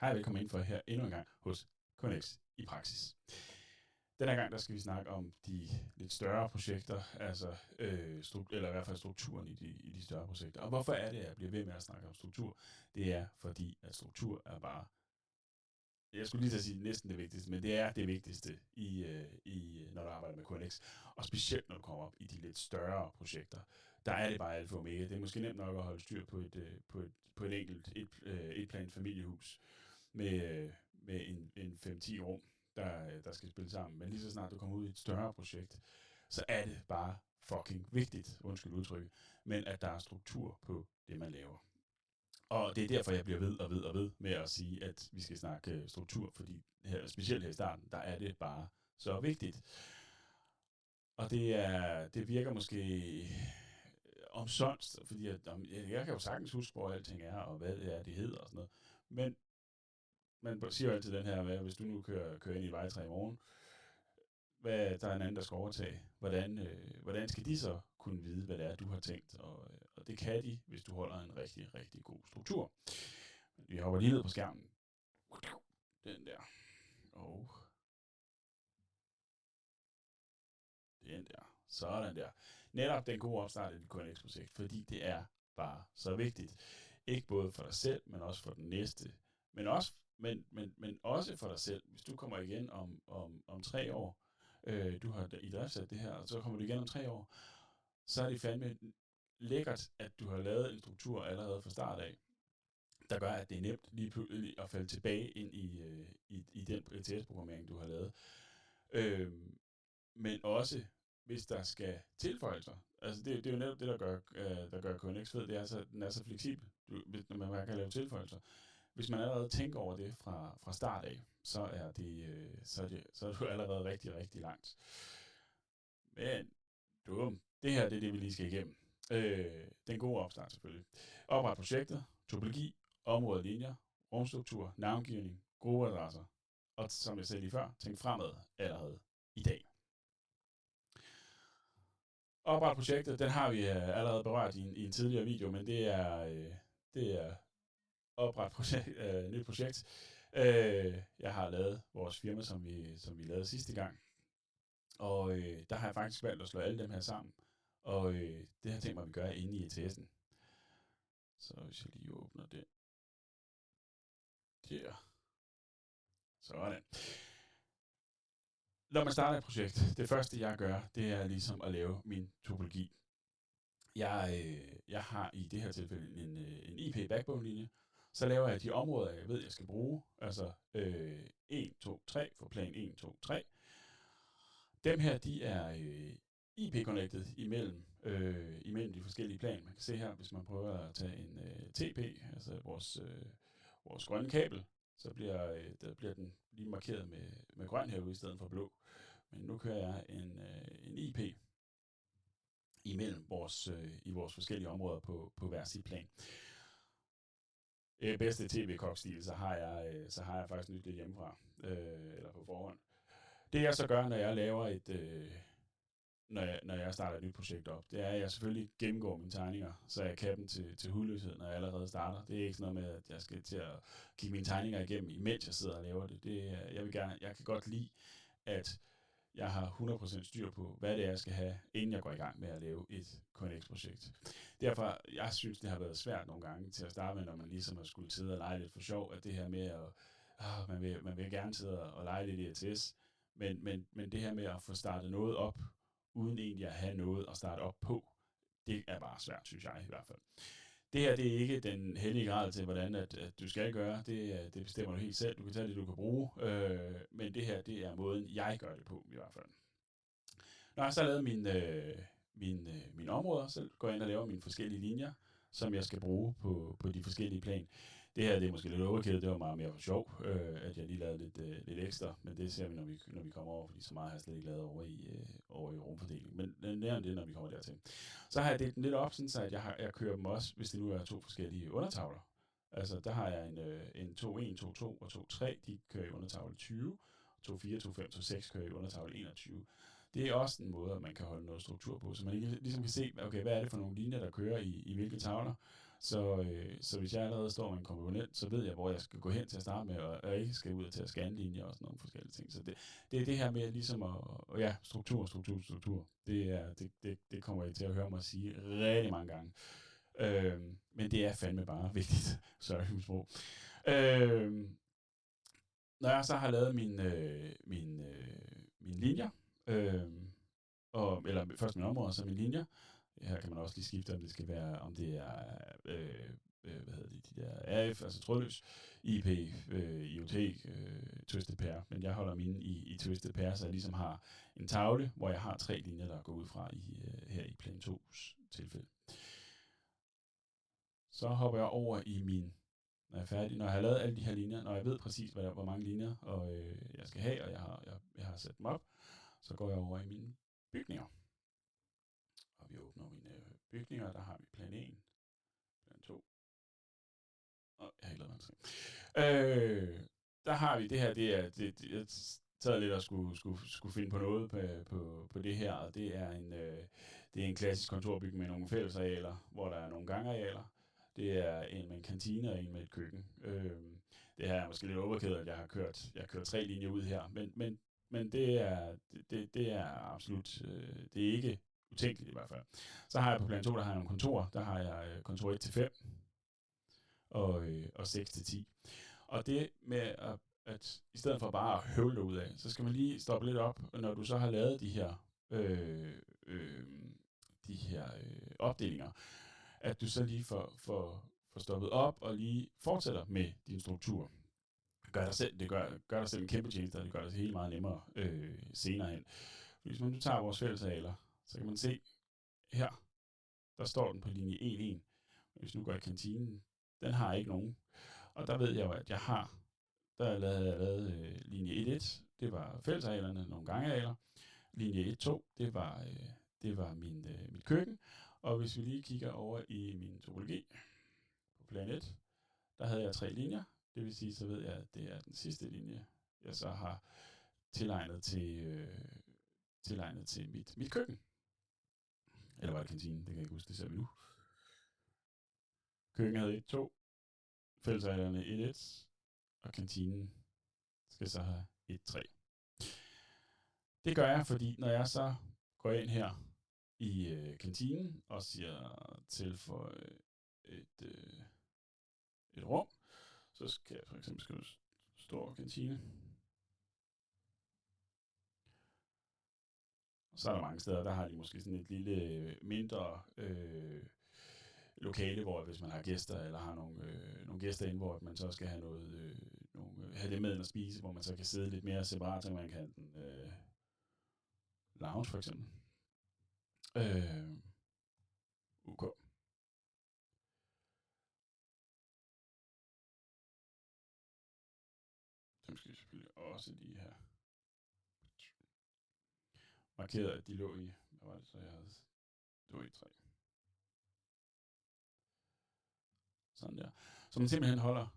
Hej og velkommen ind for her endnu en gang hos Connex i praksis. Denne gang der skal vi snakke om de lidt større projekter, altså eller i hvert fald strukturen i de større projekter. Og hvorfor er det, at jeg bliver ved med at snakke om struktur? Det er fordi, at struktur er bare, jeg skulle lige til at sige næsten det vigtigste, men det er det vigtigste, når du arbejder med KNX. Og specielt når du kommer op i de lidt større projekter, der er det bare alfa og omega. Det er måske nemt nok at holde styr på et enkelt etplan familiehus med en 5-10 rum, der skal spille sammen. Men lige så snart du kommer ud i et større projekt, så er det bare fucking vigtigt, undskyld udtrykket, men at der er struktur på det, man laver. Og det er derfor, jeg bliver ved med at sige, at vi skal snakke struktur, fordi specielt her i starten, der er det bare så vigtigt. Og det virker måske omsonst, fordi jeg kan jo sagtens huske, hvor alting er, og hvad det er, det hedder og sådan noget. Men man siger jo altid den her, hvis du nu kører ind i et vejtræ i morgen, der er en anden, der skal overtage. Hvordan skal de så kunne vide, hvad det er, du har tænkt? Og det kan de, hvis du holder en rigtig, rigtig god struktur. Vi hopper lige ned på skærmen. Den der. Og den der. Sådan der. Netop den gode opstart i et KNX-projekt, fordi det er bare så vigtigt. Ikke både for dig selv, men også for den næste. Men også for dig selv. Hvis du kommer igen om 3 år, du har idriftsat det her, og så kommer du igen om 3 år, så er det fandme lækkert, at du har lavet en struktur allerede fra start af, der gør, at det er nemt lige pludselig at falde tilbage ind i den ETS-programmering, du har lavet. Men også, hvis der skal tilføjelser. Altså det er jo netop det, der gør KNX fed, det er altså, den er så fleksibel, når man kan lave tilføjelser. Hvis man allerede tænker over det fra start af, så er du allerede rigtig, rigtig langt. Men det her det er det, vi lige skal igennem. Den gode opstart selvfølgelig. Opret projekter, topologi, område linjer, rumstruktur, navngivning, gruppeadresser. Og som jeg sagde lige før, tænk fremad allerede i dag. Opret projektet, den har vi allerede berørt i en tidligere video, men det er opret nyt projekt. Jeg har lavet vores firma, som vi lavede sidste gang. Og der har jeg faktisk valgt at slå alle dem her sammen. Og det har jeg tænkt mig, at vi gør inde i ETS'en. Så hvis jeg lige åbner det. Der. Sådan. Når man starter et projekt, det første jeg gør, det er ligesom at lave min topologi. Jeg har i det her tilfælde en IP backbone-linje. Så laver jeg de områder, jeg ved, jeg skal bruge. Altså 1, 2, 3 for plan 1, 2, 3. Dem her, de er IP-connected imellem de forskellige planer. Man kan se her, hvis man prøver at tage en TP, altså vores grønne kabel, så bliver den lige markeret med grøn herude i stedet for blå. Men nu kører jeg en IP imellem i vores forskellige områder på hver sit plan. Bedste tv-kokstil, så har jeg faktisk nyt det hjemmefra, eller på forhånd. Det jeg så gør, når jeg laver når jeg starter et nyt projekt op, det er, at jeg selvfølgelig gennemgår mine tegninger, så jeg kan dem til hudløshed, når jeg allerede starter. Det er ikke sådan noget med, at jeg skal til at kigge mine tegninger igennem, imens jeg sidder og laver det. Jeg kan godt lide, at jeg har 100% styr på, hvad det er, jeg skal have, inden jeg går i gang med at lave et KNX-projekt. Derfor, jeg synes, det har været svært nogle gange til at starte med, når man ligesom har skulle sidde og lege lidt for sjov, at det her med at man vil gerne sidde og lege lidt i ETS, men det her med at få startet noget op, uden egentlig at have noget at starte op på, det er bare svært, synes jeg i hvert fald. Det her, det er ikke den hellige grad til, hvordan at du skal gøre. Det bestemmer du helt selv. Du kan tage det, du kan bruge. Men det her, det er måden, jeg gør det på i hvert fald. Når jeg så har lavet mine områder, så går jeg ind og laver mine forskellige linjer, som jeg skal bruge på de forskellige plan. Det her, det er måske lidt overkill, det var meget mere for sjov, at jeg lige lavede lidt ekstra, men det ser vi, når vi kommer over, fordi så meget har jeg slet ikke lavet over i rumfordeling. Men nærmere det, når vi kommer dertil. Så har jeg delt den lidt op, sådan, så at jeg kører dem også, hvis det nu er 2 forskellige undertavler. Altså, der har jeg en 2.1, 2.2 og 2.3, de kører i undertavle 20, 2.4, 2.5, 2.6 kører i undertavle 21. Det er også en måde, at man kan holde noget struktur på, så man ligesom kan se, okay, hvad er det for nogle linjer, der kører i hvilke tavler. Så hvis jeg allerede står med en komponent, så ved jeg, hvor jeg skal gå hen til at starte med, og ikke skal ud til at scanne linjer og sådan nogle forskellige ting. Så det er det her med ligesom ja, struktur. Det kommer jeg til at høre mig sige rigtig mange gange. Men det er fandme bare vigtigt. Sorry, mit sprog. Når jeg så har lavet mine linjer, eller først mine områder, så mine linjer. Her kan man også lige skifte, om det skal være, om det er, hvad hedder de der RF, altså trådløs, IP, IoT, twisted pair. Men jeg holder mine i twisted pair, så jeg ligesom har en tavle, hvor jeg har 3 linjer, der går ud fra her i plan 2's tilfælde. Så hopper jeg over i når jeg er færdig, når jeg har lavet alle de her linjer, når jeg ved præcis, hvor mange linjer jeg skal have, og jeg har sat dem op, så går jeg over i mine bygninger. Og vi åbner mine bygninger, der har vi plan 1, plan 2, og jeg har ikke lavet mange der har vi det her, jeg taget lidt og skulle finde på noget på det her, og det er en klassisk kontorbygning med nogle fællesarealer, hvor der er nogle gangarealer. Det er en med en kantine og en med et køkken. Det her er måske lidt overkill, at jeg har kørt 3 linjer ud her, men det er absolut, det er ikke utænkeligt i hvert fald. Så har jeg på plan 2, der har jeg nogle kontorer. Der har jeg kontor 1-5 og 6-10. Og det med at i stedet for bare at høvle ud af, så skal man lige stoppe lidt op, når du så har lavet de her opdelinger, at du så lige får stoppet op og lige fortsætter med din struktur. Det gør dig selv en kæmpe tjeneste, og det gør det hele meget nemmere senere hen. Hvis man nu tager vores fællesarealer, så kan man se her, der står den på linje 1.1. Hvis nu går i kantinen, den har ikke nogen. Og der ved jeg jo, at jeg har, der havde jeg lavet linje 1.1, det var fællesarealerne, nogle gangarealer. Linje 1.2, det var mit køkken. Og hvis vi lige kigger over i min topologi på plan 1, der havde jeg 3 linjer. Det vil sige, så ved jeg, at det er den sidste linje, jeg så har tilegnet til mit køkken. Eller var det kantinen? Det kan jeg ikke huske, det ser vi nu. Køkken havde 1-2, fællesarealerne 1-1, og kantinen skal så have 1-3. Det gør jeg, fordi når jeg så går ind her i kantinen og siger tilføje et rum, så skal jeg for eksempel skrive stor kantine. Så er der mange steder, der har de måske sådan et lille mindre lokale, hvor hvis man har gæster, eller har nogle gæster inde, hvor man så skal have have det med ind at spise, hvor man så kan sidde lidt mere separat, så man kan lounge for eksempel. UK. Dem skal vi selvfølgelig også lige have markeret, at de lå i, hvad var det så, jeg havde? Det var i 3. Sådan der. Så man simpelthen holder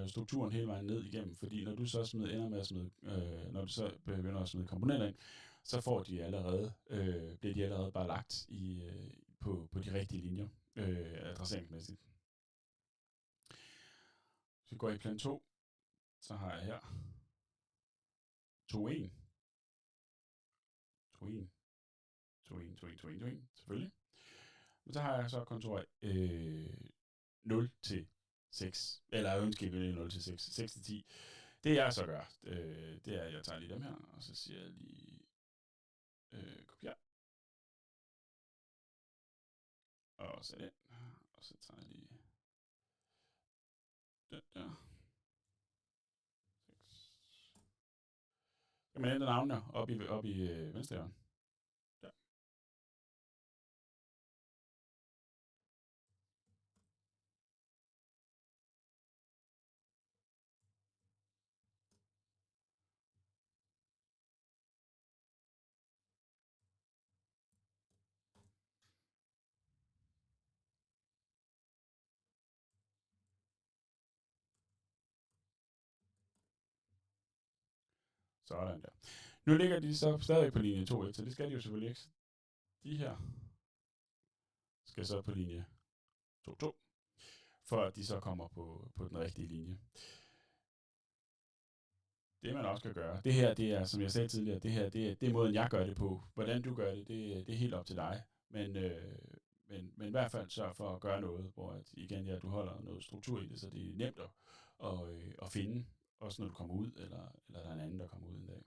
strukturen hele vejen ned igennem, fordi når du så når du så begynder at smide komponenter ind, så får de bliver de allerede bare lagt på de rigtige linjer, adresseringsmæssigt. Hvis vi går i plan 2, så har jeg her 2-1, selvfølgelig. Men så har jeg så kontor 0 til 6, eller undskyld, 0 til 6, 6 til 10. Det jeg så gør, det er, at jeg tager lige dem her, og så siger jeg lige kopier. Og så den, og så tager jeg lige den der. 6. Kan man ændre navnene op i venstre hjørne. Der. Sådan der. Nu ligger de så stadig på linje 2, så det skal de jo selvfølgelig ikke. De her skal så på linje 2-2. for at de så kommer på den rigtige linje. Det man også kan gøre, det her, det er, som jeg sagde tidligere, det er måden, jeg gør det på. Hvordan du gør det er helt op til dig. Men i hvert fald sørg for at gøre noget, hvor at, igen, ja, du holder noget struktur i det, så det er nemt at finde, også når du kommer ud, eller der er en anden, der kommer ud en dag.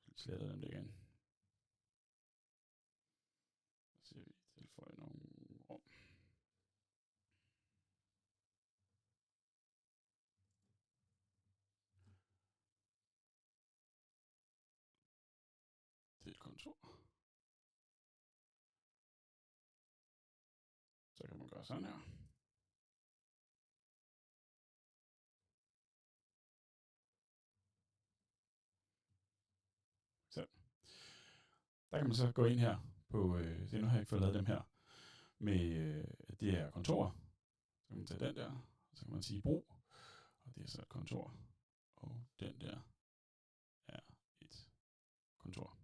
Så sletter dem det igen. Så ser vi tilføje nogle rum. Til et kontor. Så kan man gøre sådan her. Så. Der kan man så gå ind her på, nu har jeg ikke fået lavet dem her, med det her kontor. Så kan man tage den der, og så kan man sige brug, og det er så et kontor. Og den der er et kontor.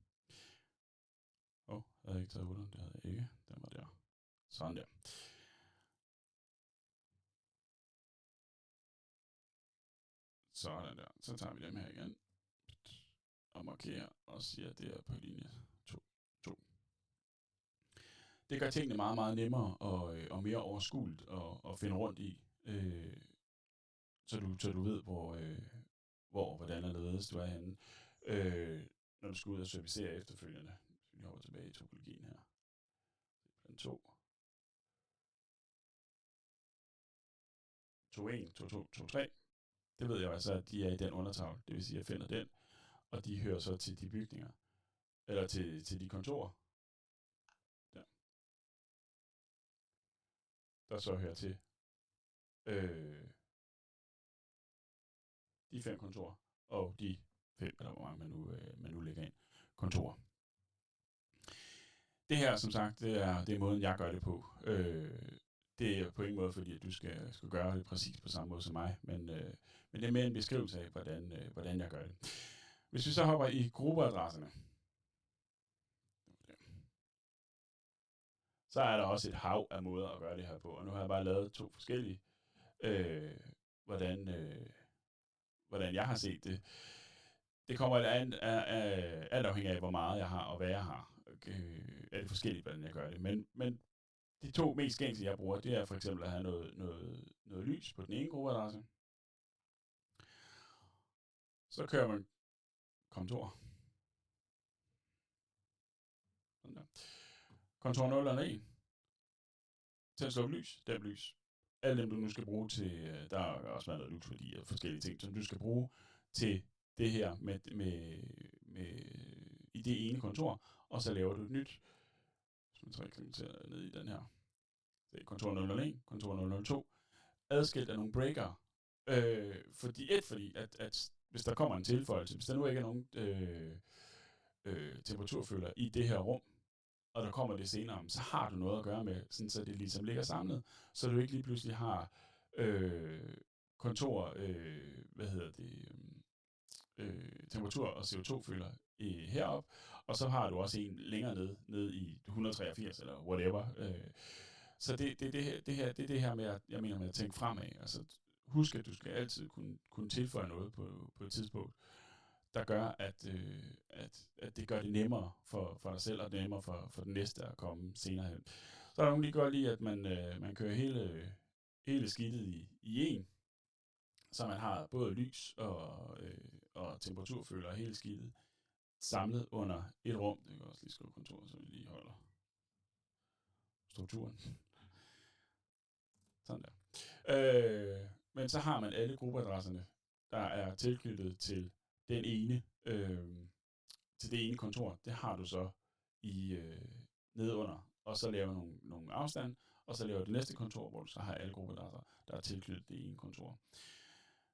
Jeg havde ikke taget hullerne, det havde jeg ikke. Den var der. Sådan der. Sådan der. Så tager vi dem her igen. Og markerer og siger, at det er på linje 2. Det gør tingene meget, meget nemmere og mere overskueligt at finde rundt i. Så du ved, hvordan og ledes du er henne. Når du skal ud og servicere efterfølgende. Så vi hopper tilbage i topologien her. Plan 2. 2-1, 2-2, 2-3. Det ved jeg altså, at de er i den undertavle. Det vil sige, at jeg finder den, og de hører så til de bygninger. Eller til de kontorer. Der så hører til de 5 kontorer, og de 5, eller hvor mange man nu lægger ind, kontorer. Det her, som sagt, det er måden, jeg gør det på. Det er på ingen måde, fordi at du skal gøre det præcis på samme måde som mig, men det er mere en beskrivelse af, hvordan jeg gør det. Hvis vi så hopper i gruppeadresserne, så er der også et hav af måder at gøre det her på, og nu har jeg bare lavet 2 forskellige, hvordan jeg har set det. Det kommer alt afhængig af, hvor meget jeg har og hvad jeg har. Er det forskelligt, hvordan jeg gør det. Men de 2 mest gængse, jeg bruger, det er for eksempel at have noget lys på den ene gruppeadresse. Så kører man kontor. Sådan der. Kontor 0 og 1. Til at slukke lys, dæmp lys. Alle dem, du nu skal bruge til, der er også noget lysværdi og forskellige ting, som du skal bruge til det her med i det ene kontor, og så laver du et nyt. Så man trækker ned i den her. Det er kontor 001, kontor 002. Adskilt af nogle breaker. Fordi at hvis der kommer en tilføjelse, hvis der nu ikke er nogen temperaturfølger i det her rum, og der kommer det senere, så har du noget at gøre med, sådan, så det ligesom ligger samlet, så du ikke lige pludselig har kontor, temperatur og CO2-følger heroppe, og så har du også en længere ned i 183 eller whatever. Så det er det her med, at jeg mener med at tænke fremad. Altså husk, at du skal altid kunne tilføje noget på et tidspunkt, der gør, at det gør det nemmere for dig selv, og nemmere for den næste at komme senere hen. Så er der nogen, der gør lige, at man kører hele skidtet i en, så man har både lys og temperaturfølger og hele skidtet samlet under et rum. Det kan også lige skrive kontor, så vi lige holder strukturen. Sådan der. Men så har man alle gruppeadresserne, der er tilknyttet til den ene, til det ene kontor. Det har du så nede under, og så laver nogle afstand, og så laver det næste kontor, hvor du så har alle gruppeadresser, der er tilknyttet det ene kontor.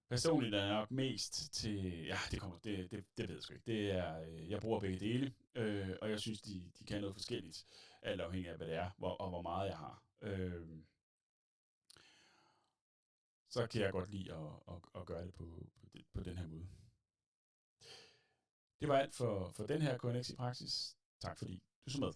Personligt er jeg nok mest til, det ved jeg sgu ikke. Det er, jeg bruger begge dele, og jeg synes, de kan noget forskelligt, alt afhængig af, hvad det er, og hvor meget jeg har. Så kan jeg godt lide at gøre det på den her måde. Det var alt for den her KNX i praksis. Tak fordi du så med.